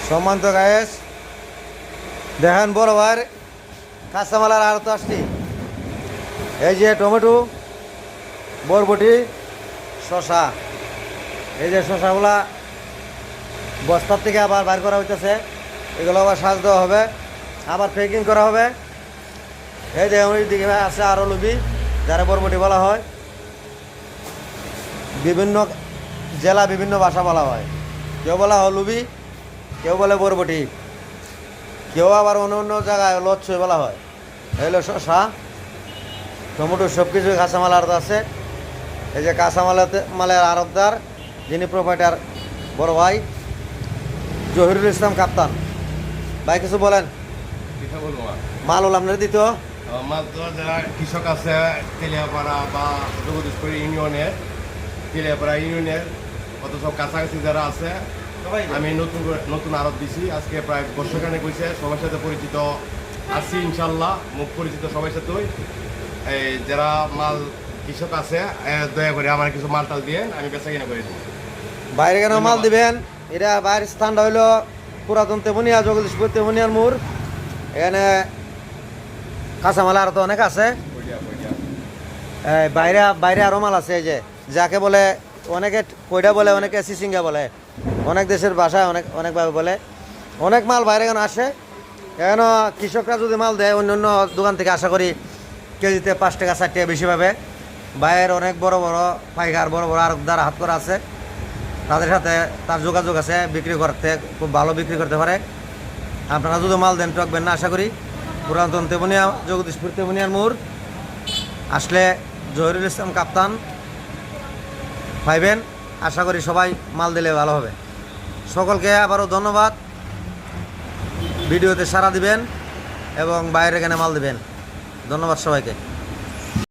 সম্মানিত গায়েস, দেখেন বড় ভাইয়ের কাঁচামালার আড়ত আসছি। এই যে টমেটো, বরবটি, শশা। এই যে শশাগুলা বস্তার থেকে আবার বাইর করা হইতেছে, এগুলো আবার সাজ দেওয়া হবে, আবার প্যাকিং করা হবে। এই যে ওই দিকে আছে আরও লুবি, যারা বরবটি বলা হয়। বিভিন্ন জেলা বিভিন্ন ভাষা বলা হয়, কেউ বলা হয় লুবি, কেউ বলে বরবটি, কেউ আবার অন্য অন্য জায়গায় লচ্ছই বলা হয়। এগুলো শশা, টমেটো, সব কিছু কাঁচামাল আড়ত আছে। এই যে মালের আড়তদার যিনি প্রোপাইটার বড় ভাই জহিরুল ইসলাম কাপ্তান ভাই, কিছু বলেন। মাল হল আপনার দিত মাল তো যারা কৃষক আছে তেলিয়াপাড়া বা জগদীশপুর ইউনিয়নের, তেলিয়াপাড়া ইউনিয়নের কত সব কাছাকাছি যারা আছে, আমি নতুন আড়ত দিছি। আজকে প্রায় বর্ষখানেক হয়েছে, সবার সাথে পরিচিত আছি ইনশাল্লাহ, মুখ পরিচিত সবার সাথেই। এই যারা মাল কৃষক আছে দয়া করে আমার কিছু মাল টাল দিয়ে আমি বেচা কিনা করে দিই। বাইরে কেন মাল দিবেন? এটা বাইরের স্থানটা হইল পুরাতন তেমনিয়া, জগদীশপুর তেমনিয়ার মোড়। এখানে কাঁচামাল আড়ত অনেক আছে। বাইরে বাইরে আরও মাল আছে, এই যে যাকে বলে অনেকে কইডা বলে, অনেকে সিসিঙ্গা বলে, অনেক দেশের ভাষায় অনেকভাবে বলে। অনেক মাল বাইরে কেন আসে। কেন কৃষকরা যদি মাল দেয় অন্য অন্য দোকান থেকে আশা করি কেজিতে 5 টাকা 4 টাকা বেশি পাবে। বাইরের অনেক বড় বড় পাইকার, বড় বড় আড়তদার হাত করা আছে, তাদের সাথে তার যোগাযোগ আছে, বিক্রি করতে খুব ভালো বিক্রি করতে পারে। আপনারা যদি মাল দেন ঠকবেন না আশা করি। পুরাতন তেমনিয়া, জগদীশপুর তেমনিয়ার মোড় আসলে জহিরুল ইসলাম কাপ্তান পাইবেন। আশা করি সবাই মাল দিলে ভালো হবে। সকলকে আবারও ধন্যবাদ। ভিডিওতে সাড়া দিবেন এবং বাইরে এখানে মাল দিবেন। ধন্যবাদ সবাইকে।